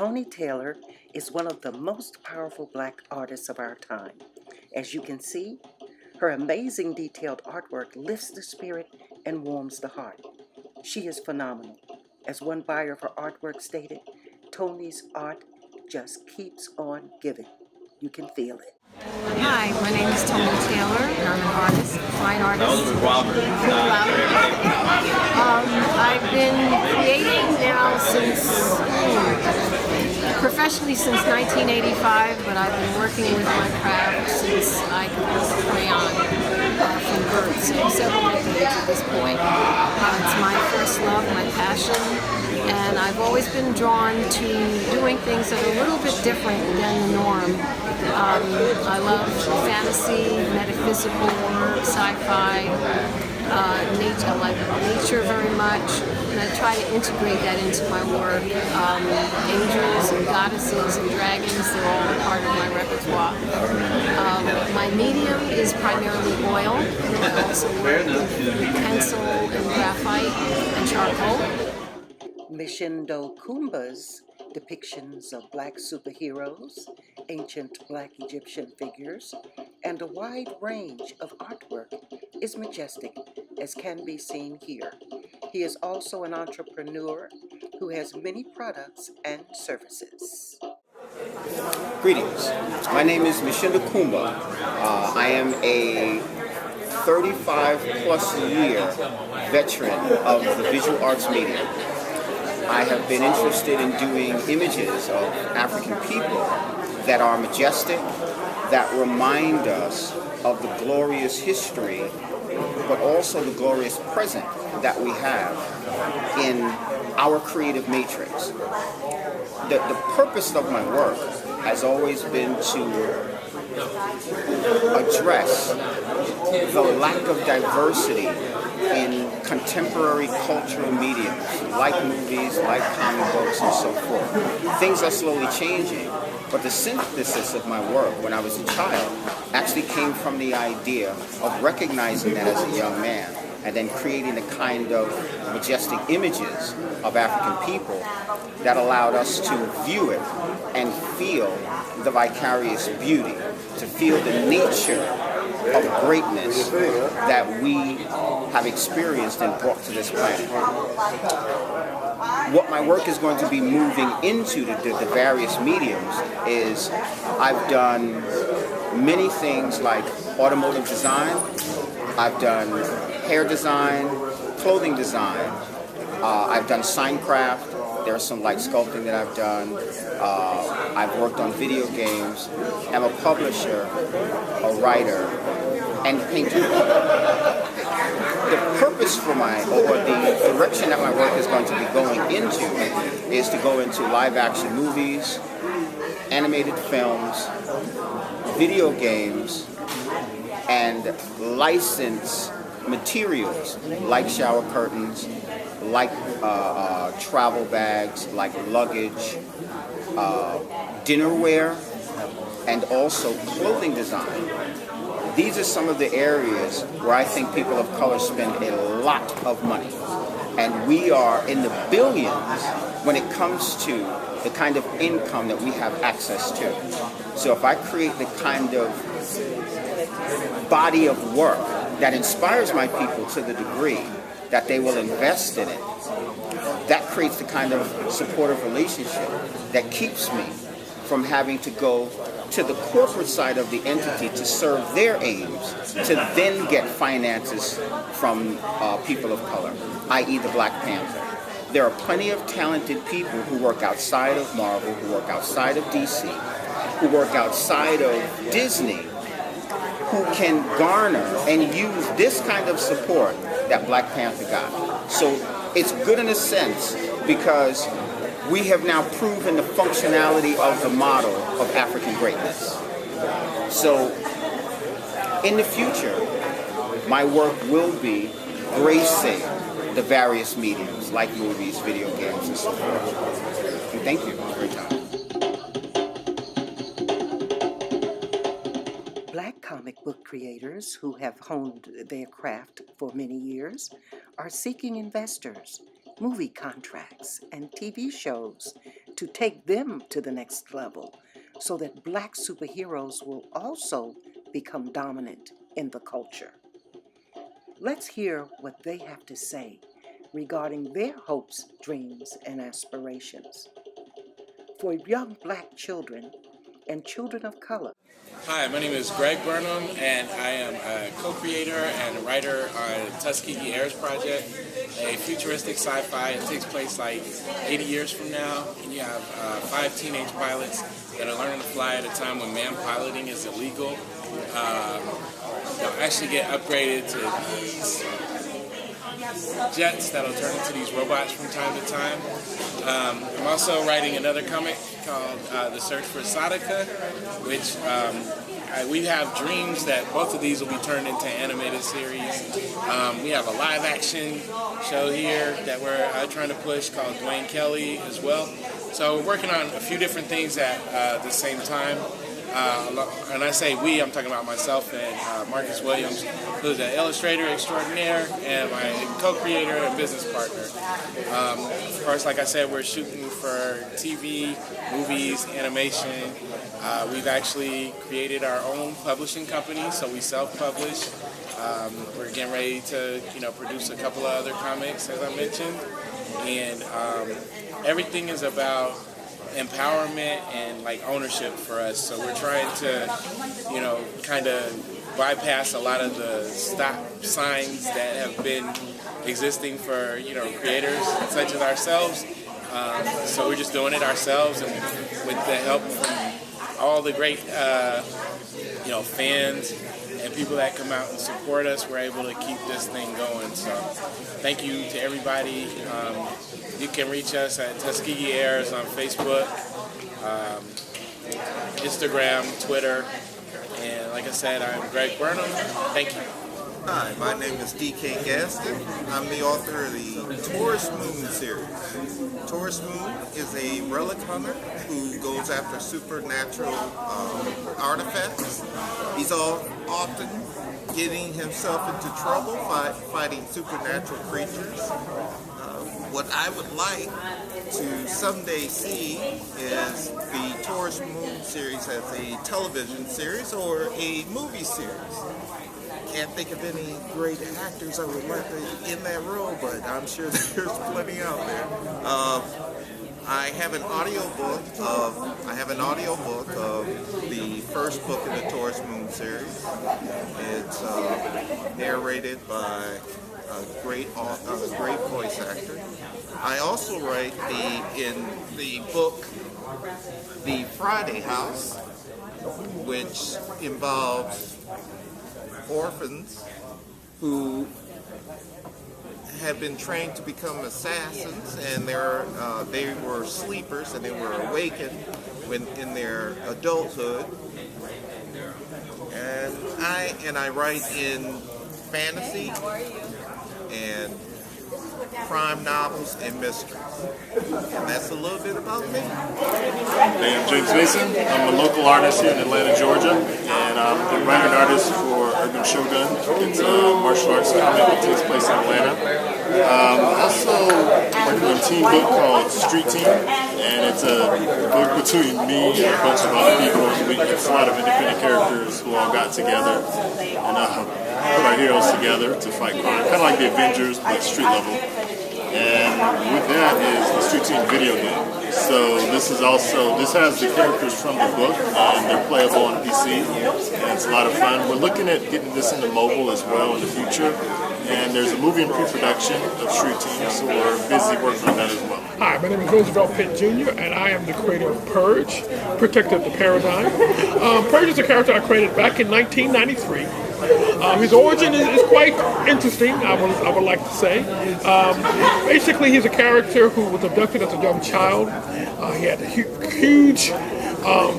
Toni Taylor is one of the most powerful Black artists of our time. As you can see, her amazing detailed artwork lifts the spirit and warms the heart. She is phenomenal. As one buyer of her artwork stated, Toni's art just keeps on giving. You can feel it. Hi, my name is Toni Taylor, and I'm an artist, fine artist. I've been creating now professionally since 1985, but I've been working with my craft since I could hold a crayon from birth, so several decades at this point. It's my first love, my passion, and I've always been drawn to doing things that are a little bit different than the norm. I love fantasy, metaphysical work, sci-fi, nature. I like nature very much, and I try to integrate that into my work. Angels and goddesses and dragons, they're all a part of my repertoire. My medium is primarily oil. I also work with pencil and graphite and charcoal. Mishindo Kumba's depictions of Black superheroes, ancient Black Egyptian figures, and a wide range of artwork is majestic, as can be seen here. He is also an entrepreneur who has many products and services. Greetings. My name is Mishindo Kumba. I am a 35 plus year veteran of the visual arts medium. I have been interested in doing images of African people that are majestic, that remind us of the glorious history, but also the glorious present that we have in our creative matrix. The purpose of my work has always been to address the lack of diversity in contemporary cultural mediums, like movies, like comic books, and so forth. Things are slowly changing, but the synthesis of my work when I was a child actually came from the idea of recognizing that as a young man, and then creating the kind of majestic images of African people that allowed us to view it and feel the vicarious beauty, to feel the nature of greatness that we have experienced and brought to this planet. What my work is going to be moving into the various mediums is I've done many things like automotive design, I've done hair design, clothing design, I've done sign craft. There's some light sculpting that I've done. I've worked on video games. I'm a publisher, a writer, and painter. The purpose for or the direction that my work is going to be going into is to go into live action movies, animated films, video games, and license materials like shower curtains, like travel bags, like luggage, dinnerware, and also clothing design. These are some of the areas where I think people of color spend a lot of money. And we are in the billions when it comes to the kind of income that we have access to. So if I create the kind of body of work that inspires my people to the degree that they will invest in it, that creates the kind of supportive relationship that keeps me from having to go to the corporate side of the entity to serve their aims, to then get finances from people of color, i.e. the Black Panther. There are plenty of talented people who work outside of Marvel, who work outside of DC, who work outside of Disney, who can garner and use this kind of support that Black Panther got. So it's good in a sense because we have now proven the functionality of the model of African greatness. So in the future, my work will be gracing the various mediums like movies, video games, and so forth. And thank you for your time. Black comic book creators who have honed their craft for many years are seeking investors, movie contracts, and TV shows to take them to the next level so that Black superheroes will also become dominant in the culture. Let's hear what they have to say regarding their hopes, dreams, and aspirations. For young Black children and children of color. Hi, my name is Greg Burnham, and I am a co-creator and writer on Tuskegee Airs Project, a futuristic sci-fi. It takes place like 80 years from now, and you have 5 teenage pilots that are learning to fly at a time when man piloting is illegal. They'll actually get upgraded to these jets that'll turn into these robots from time to time. I'm also writing another comic called The Search for Sadaka, which we have dreams that both of these will be turned into animated series. We have a live action show here that we're trying to push called Dwayne Kelly as well. So we're working on a few different things at the same time. And I say we, I'm talking about myself and Marcus Williams, who's an illustrator extraordinaire and my co-creator and business partner. Of course, like I said, we're shooting for TV, movies, animation. We've actually created our own publishing company, so we self-publish. We're getting ready to, produce a couple of other comics, as I mentioned. And everything is about empowerment and like ownership for us. So we're trying to, kind of bypass a lot of the stop signs that have been existing for, creators such as ourselves. So we're just doing it ourselves, and with the help from all the great, fans and people that come out and support us, we're able to keep this thing going. So thank you to everybody. You can reach us at Tuskegee Airs on Facebook, Instagram, Twitter, and like I said, I'm Greg Burnham. Thank you. Hi, my name is D.K. Gaston. I'm the author of the Taurus Moon series. Taurus Moon is a relic hunter who goes after supernatural artifacts. He's often getting himself into trouble fighting supernatural creatures. What I would like to someday see is the Taurus Moon series as a television series or a movie series. Can't think of any great actors I would like to in that role, but I'm sure there's plenty out there. I have an audiobook of the first book in the Taurus Moon series. It's narrated by a great voice actor. I also write in the book The Friday House, which involves orphans who have been trained to become assassins, and they were sleepers and they were awakened in their adulthood. And I write in fantasy and crime novels and mysteries. And that's a little bit about me. Hey, I'm James Mason. I'm a local artist here in Atlanta, Georgia, and I'm the writer and artist for Urban Shogun. It's a martial arts comic that takes place in Atlanta. Also working on a team book called Street Team, and it's a book between me and a bunch of other people. It's a lot of independent characters who all got together and put our heroes together to fight crime, kind of like the Avengers, but street level. And with that is the Street Team video game. So this has the characters from the book, and they're playable on PC, and it's a lot of fun. We're looking at getting this into mobile as well in the future, and there's a movie in pre-production of Street Team, so we're busy working on that as well. Hi, my name is Roosevelt Pitt Jr., and I am the creator of Purge, Protector of the Paradigm. Purge is a character I created back in 1993. His origin is quite interesting, I would like to say. Basically, he's a character who was abducted as a young child. He had a huge, I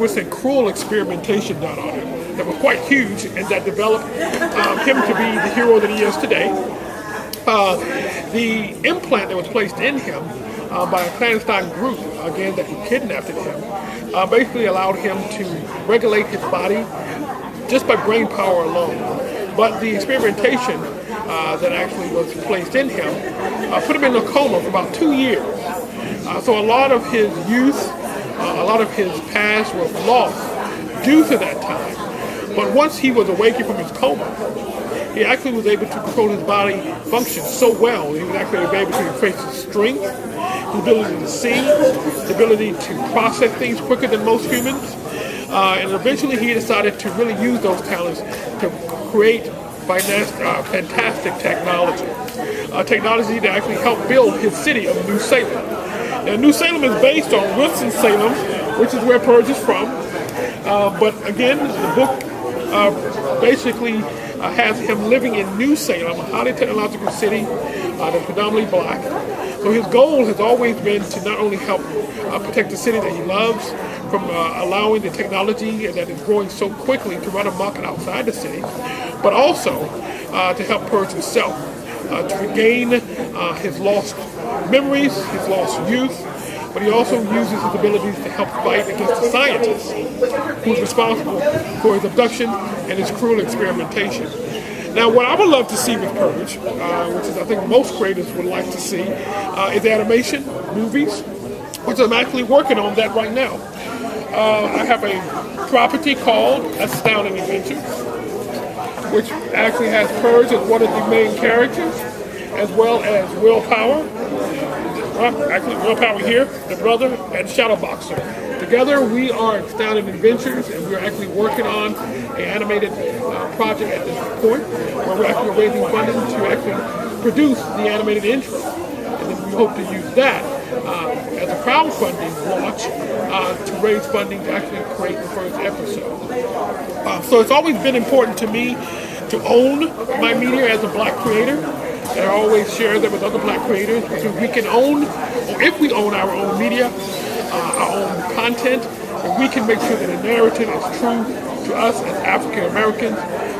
would say, cruel experimentation done on him that was quite huge, and that developed him to be the hero that he is today. The implant that was placed in him by a clandestine group, again, that who kidnapped him, basically allowed him to regulate his body just by brain power alone. But the experimentation that actually was placed in him put him in a coma for about 2 years. So a lot of his youth, a lot of his past was lost due to that time. But once he was awakened from his coma, he actually was able to control his body function so well. He was actually able to increase his strength, his ability to see, his ability to process things quicker than most humans. And eventually he decided to really use those talents to create fantastic technology. Technology that actually helped build his city of New Salem. Now, New Salem is based on Winston-Salem, which is where Purge is from. But again, the book basically has him living in New Salem, a highly technological city that's predominantly black. So his goal has always been to not only help protect the city that he loves from allowing the technology that is growing so quickly to run amok outside the city, but also to help Purge himself, to regain his lost memories, his lost youth, but he also uses his abilities to help fight against the scientist who's responsible for his abduction and his cruel experimentation. Now, what I would love to see with Purge, which is I think most creators would like to see, is animation, movies, which I'm actually working on that right now. I have a property called Astounding Adventures, which actually has Purge as one of the main characters, as well as Willpower. Actually, Willpower here, the brother, and Shadowboxer. Together, we are Astounding Adventures, and we're actually working on an animated project at this point, where we're actually raising funding to actually produce the animated intro. And then we hope to use that as a crowdfunding launch to raise funding to actually create the first episode. So it's always been important to me to own my media as a black creator. And I always share that with other black creators, because we can own, or if we own our own media, our own content, and we can make sure that the narrative is true to us as African Americans,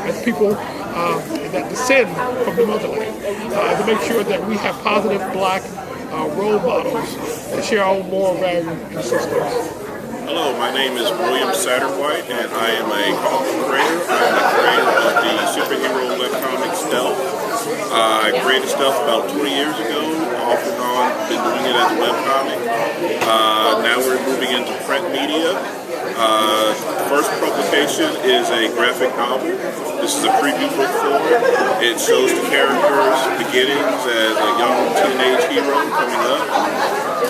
as people that descend from the motherland, to make sure that we have positive black role models that share our moral value and systems. Hello, my name is William Satterwhite, and I am a comic book creator. I'm the creator of the superhero webcomic Stealth. I created Stealth about 20 years ago, off and on, been doing it as a webcomic. Now we're moving into print media. First publication is a graphic novel. This is a preview book for it. It shows the character's beginnings as a young teenage hero coming up.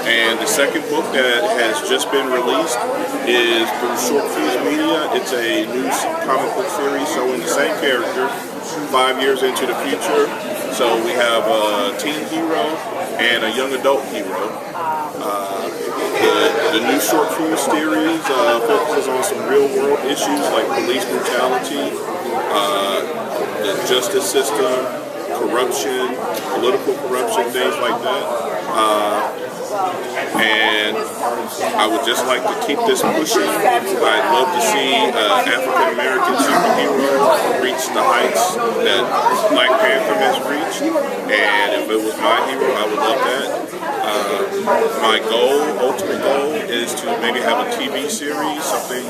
And the second book that has just been released is through Short Fuse Media. It's a new comic book series showing the same character 5 years into the future. So we have a teen hero and a young adult hero. The new Short Fuse series focuses on some real world issues like police brutality, the justice system, corruption, political corruption, things like that. And I would just like to keep this pushing. I'd love to see African American superheroes reach the heights that Black Panther has reached. And if it was my hero, I would love that. My ultimate goal, is to maybe have a TV series, something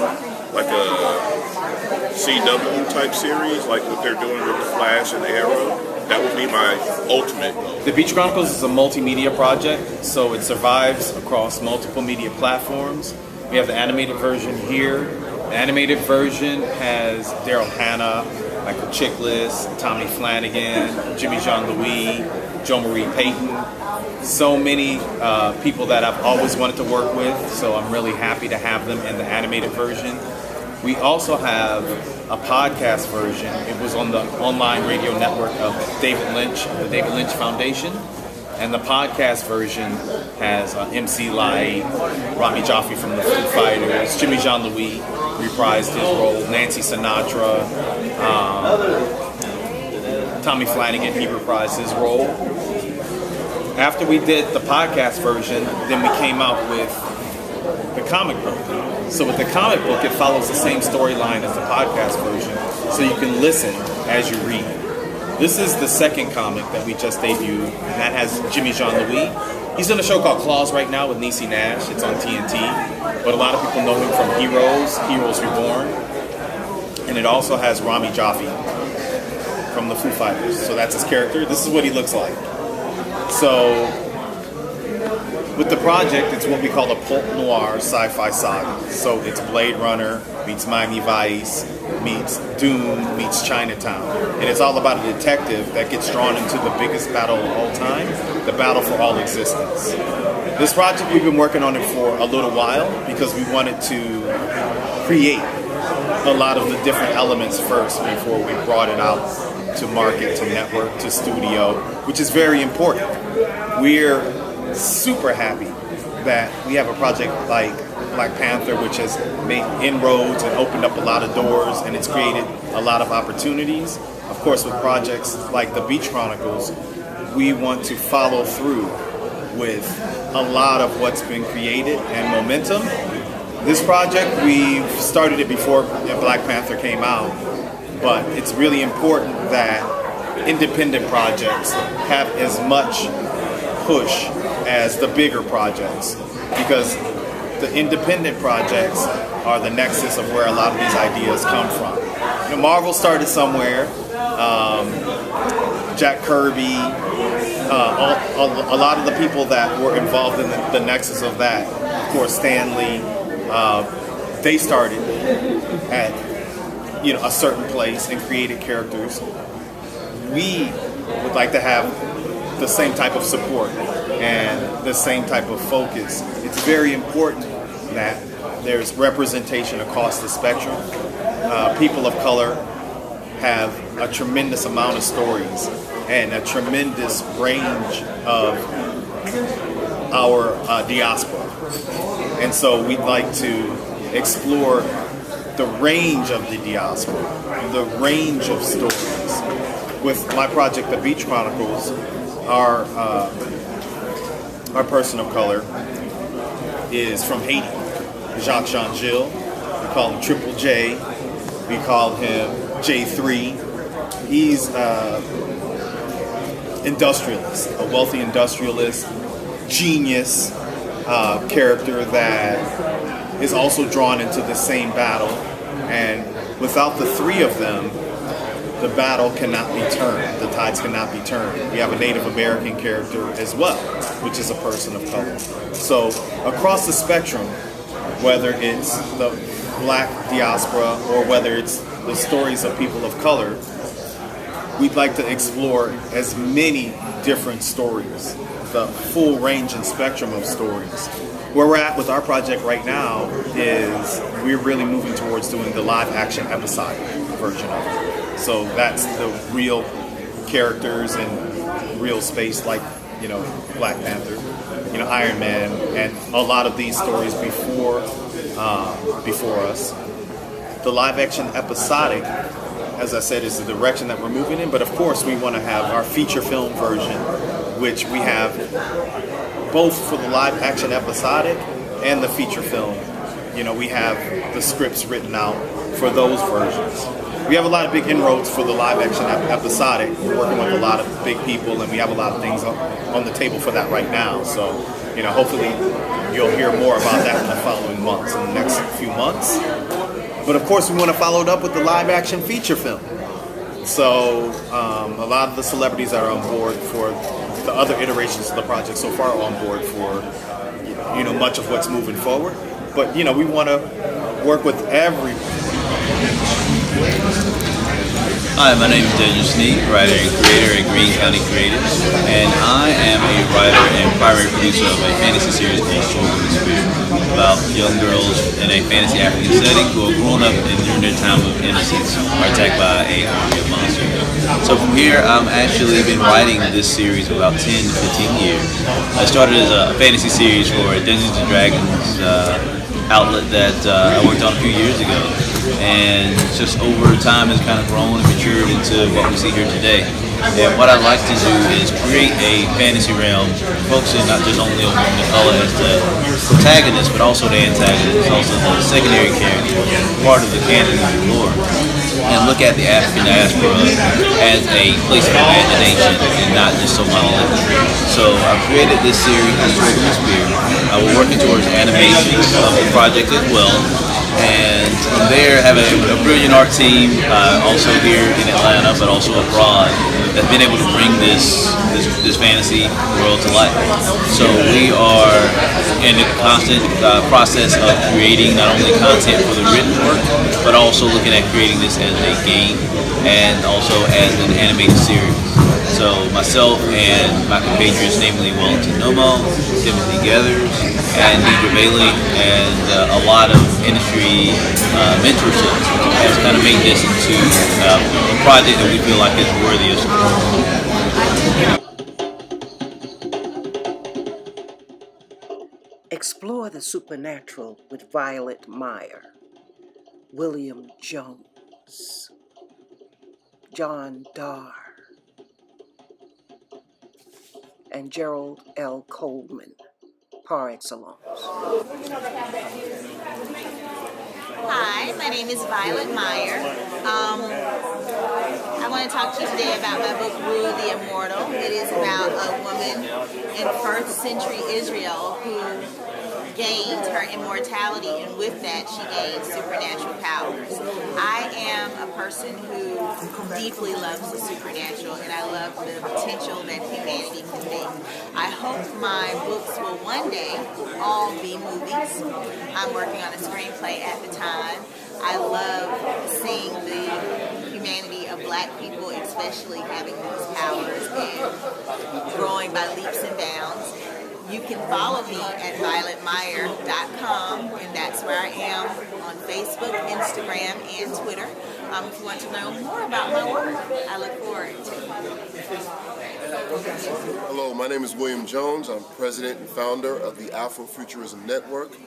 like a CW type series, like what they're doing with The Flash and Arrow. That would be my ultimate goal. The Beach Chronicles is a multimedia project, so it survives across multiple media platforms. We have the animated version here. The animated version has Daryl Hannah, Michael Chiklis, Tommy Flanagan, Jimmy Jean-Louis, Joe Marie Payton. So many people that I've always wanted to work with, so I'm really happy to have them in the animated version. We also have a podcast version. It was on the online radio network of David Lynch, the David Lynch Foundation. And the podcast version has MC Light, Rami Jaffe from the Foo Fighters, Jimmy Jean-Louis reprised his role, Nancy Sinatra, Tommy Flanagan, he reprised his role. After we did the podcast version, then we came out with the comic book. So with the comic book, it follows the same storyline as the podcast version, so you can listen as you read. This is the second comic that we just debuted, and that has Jimmy Jean-Louis. He's in a show called Claws right now with Niecy Nash. It's on TNT, but a lot of people know him from Heroes Reborn. And it also has Rami Jaffe from the Foo Fighters. So that's his character. This is what he looks like. So With the project, it's what we call a pulp noir sci-fi saga. So it's Blade Runner meets Miami Vice, meets Dune, meets Chinatown. And it's all about a detective that gets drawn into the biggest battle of all time, the battle for all existence. This project, we've been working on it for a little while because we wanted to create a lot of the different elements first before we brought it out to market, to network, to studio, which is very important. We're super happy that we have a project like Black Panther, which has made inroads and opened up a lot of doors, and it's created a lot of opportunities. Of course, with projects like the Beach Chronicles, we want to follow through with a lot of what's been created and momentum. This project, we've started it before Black Panther came out, but it's really important that independent projects have as much push as the bigger projects, because the independent projects are the nexus of where a lot of these ideas come from. You know, Marvel started somewhere. Jack Kirby, a lot of the people that were involved in the nexus of that, of course, Stan Lee, they started at a certain place and created characters. We would like to have the same type of support and the same type of focus. It's very important that there's representation across the spectrum. People of color have a tremendous amount of stories and a tremendous range of our diaspora. And so we'd like to explore the range of the diaspora, the range of stories. With my project, The Beach Chronicles, our person of color is from Haiti, Jacques Jean Gilles. We call him Triple J. We call him J3. He's industrialist, a wealthy industrialist, genius character that is also drawn into the same battle. And without the three of them, the battle cannot be turned. The tides cannot be turned. We have a Native American character as well, which is a person of color. So across the spectrum, whether it's the Black diaspora or whether it's the stories of people of color, we'd like to explore as many different stories, the full range and spectrum of stories. Where we're at with our project right now is we're really moving towards doing the live action episodic version of it. So that's the real characters and real space, like Black Panther, Iron Man, and a lot of these stories before us. The live action episodic, as I said, is the direction that we're moving in. But of course, we want to have our feature film version, which we have both for the live action episodic and the feature film. We have the scripts written out for those versions. We have a lot of big inroads for the live action episodic. We're working with a lot of big people, and we have a lot of things on the table for that right now. So, hopefully you'll hear more about that in the following months, in the next few months. But of course, we want to follow it up with the live action feature film. So a lot of the celebrities that are on board for the other iterations of the project so far are on board for much of what's moving forward. But we want to work with everyone. Hi, my name is Daniel Sneed, writer and creator at Green County Creatives, and I am a writer and primary producer of a fantasy series called Soul in the Spirit, about young girls in a fantasy African setting who are grown up and during their time of innocence are attacked by a army of monsters. So from here, I've actually been writing this series for about 10 to 15 years. I started as a fantasy series for Dungeons & Dragons outlet that I worked on a few years ago, and just over time has kind of grown and matured into what we see here today. And what I'd like to do is create a fantasy realm focusing not just only on women of color as the protagonist, but also the antagonist, also the secondary character, part of the canon of the lore, and look at the African diaspora as a place of imagination and not just so monolithic. So I've created this series, The Sword in the Spear. We're working towards animation of the project as well, and there, have a brilliant art team, also here in Atlanta, but also abroad, that's been able to bring this fantasy world to life. So we are in the constant process of creating not only content for the written work, but also looking at creating this as a game and also as an animated series. So myself and my compatriots, namely Wellington Nomo, Timothy Gathers, and Deidre Bailey, and a lot of industry mentorships has kind of made this into a project that we feel like is worthy of support. Explore the supernatural with Violet Meyer, William Jones, John Darr, and Gerald L. Coleman, par excellence. Hi, my name is Violet Meyer. I want to talk to you today about my book, Rue of the Immortal. It is about a woman in 1st century Israel who gained her immortality, and with that she gained supernatural powers. I am a person who deeply loves the supernatural, and I love the potential that humanity can be. I hope my books will one day all be movies. I'm working on a screenplay at the time. I love seeing the humanity of Black people, especially having these powers and growing by leaps and bounds. You can follow me at violetmeyer.com, and that's where I am on Facebook, Instagram, and Twitter. If you want to know more about my work, I look forward to it. Hello, my name is William Jones. I'm president and founder of the Afrofuturism Network.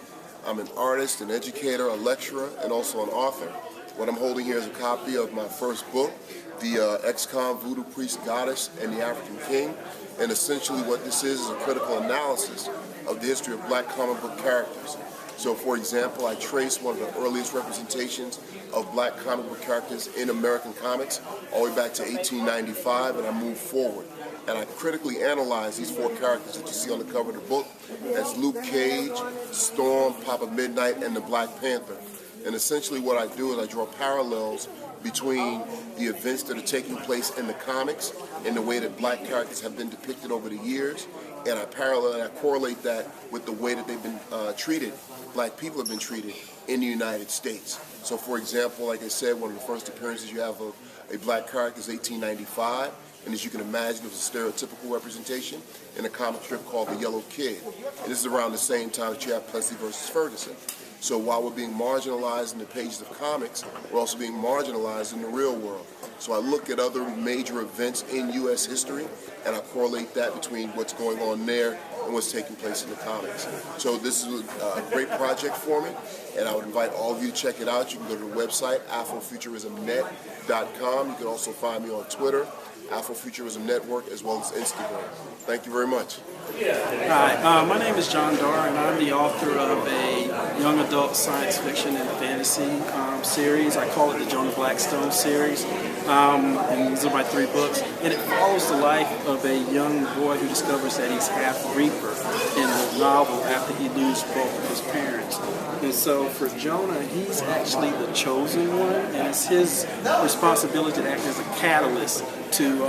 I'm an artist, an educator, a lecturer, and also an author. What I'm holding here is a copy of my first book, The Ex-Con Voodoo Priest Goddess and the African King. And essentially what this is a critical analysis of the history of Black comic book characters. So for example, I trace one of the earliest representations of Black comic book characters in American comics all the way back to 1895, and I move forward. And I critically analyze these 4 characters that you see on the cover of the book. That's Luke Cage, Storm, Papa Midnight, and the Black Panther. And essentially what I do is I draw parallels between the events that are taking place in the comics and the way that Black characters have been depicted over the years, and I parallel and I correlate that with the way that they've been treated, Black people have been treated in the United States. So for example, like I said, one of the first appearances you have of a Black character is 1895, and as you can imagine, it was a stereotypical representation in a comic strip called The Yellow Kid. And this is around the same time that you have Plessy versus Ferguson. So while we're being marginalized in the pages of comics, we're also being marginalized in the real world. So I look at other major events in U.S. history, and I correlate that between what's going on there and what's taking place in the comics. So this is a great project for me, and I would invite all of you to check it out. You can go to the website, afrofuturismnet.com. You can also find me on Twitter, Afrofuturism Network, as well as Instagram. Thank you very much. Hi, my name is John Darr, and I'm the author of a young adult science fiction and fantasy series. I call it the Jonah Blackstone series, and these are my 3 books. And it follows the life of a young boy who discovers that he's half Reaper in the novel after he loses both of his parents. And so for Jonah, he's actually the chosen one, and it's his responsibility to act as a catalyst to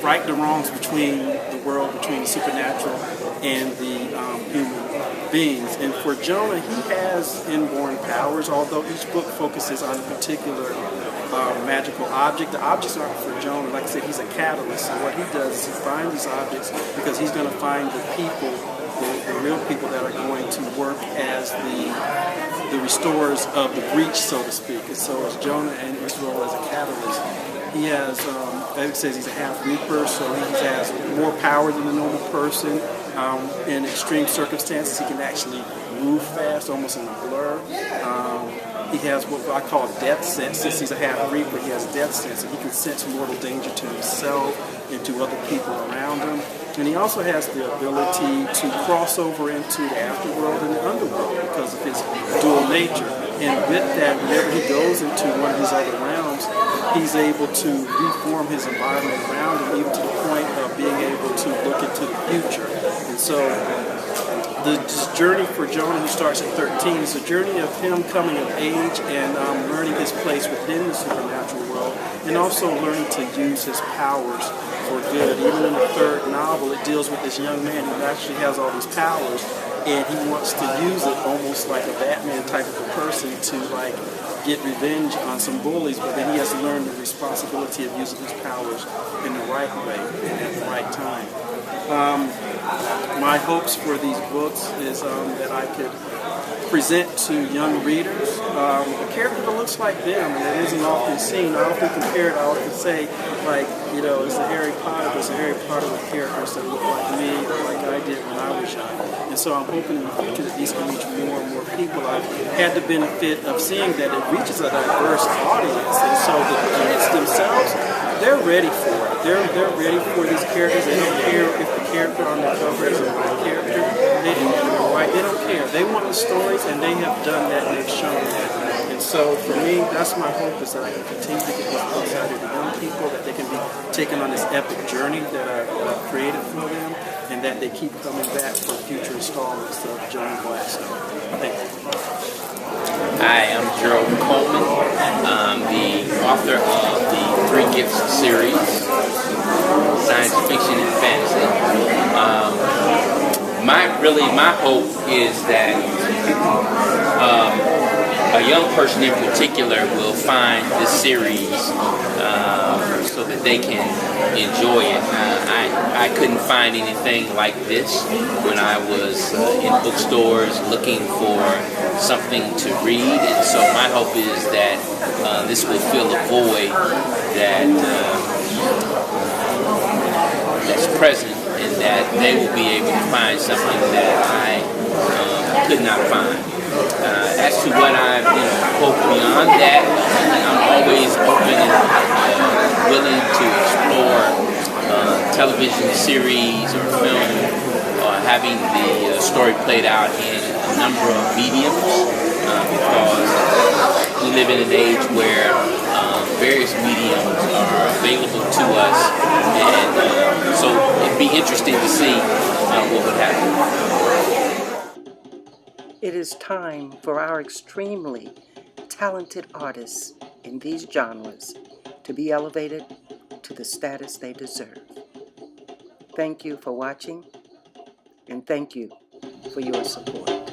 right the wrongs between the world, between the supernatural and the human beings. And for Jonah, he has inborn powers, although each book focuses on a particular magical object. The objects aren't for Jonah. Like I said, he's a catalyst. So what he does is he finds these objects because he's going to find the people, the real people that are going to work as the restorers of the breach, so to speak. And so as Jonah and his role as a catalyst, he has, as it says, he's a half Reaper, so he has more power than the normal person. In extreme circumstances, he can actually move fast, almost in a blur. He has what I call death sense. Since he's a half Reaper, he has death sense, and he can sense mortal danger to himself and to other people around him. And he also has the ability to cross over into the afterworld and the underworld because of his dual nature. And with that, whenever he goes into one of these other realms, he's able to reform his environment around him, even to the point of being able to look into the future. And so this journey for Jonah, who starts at 13, is a journey of him coming of age and learning his place within the supernatural world, and also learning to use his powers for good. Even in the third novel, it deals with this young man who actually has all these powers, and he wants to use it almost like a Batman type of a person to like get revenge on some bullies, but then he has to learn the responsibility of using his powers in the right way and at the right time. My hopes for these books is that I could present to young readers a character that looks like them and that isn't often seen. I often compare it, I often say, like, you know, it's a Harry Potter, but it's a Harry Potter with characters that look like me or like I did when I was young. And so I'm hoping in the future that these can reach more and more people. I've had the benefit of seeing that it reaches a diverse audience, and so the kids themselves, they're ready for it. They're ready for these characters. They don't care if the character on the cover is a white character. They don't care. They want the stories, and they have done that, and they've shown that. And so for me, that's my hope, is that I can continue to get these books out to the young people, that they can be taken on this epic journey that I've created for them, and that they keep coming back for future installments of Jonah Blackstone. Thank you. Hi, I'm Gerald Coleman. I'm the author of the Three Gifts series, science fiction and fantasy. My hope is that a young person in particular will find this series so that they can enjoy it. I couldn't find anything like this when I was in bookstores looking for something to read, and so my hope is that this will fill a void that's present, and that they will be able to find something that I could not find. As to what I hope beyond that, I'm always open and willing to explore television series or film, having the story played out in a number of mediums, because we live in an age where various mediums are available to us, and so it'd be interesting to see what would happen. It is time for our extremely talented artists in these genres to be elevated to the status they deserve. Thank you for watching, and thank you for your support.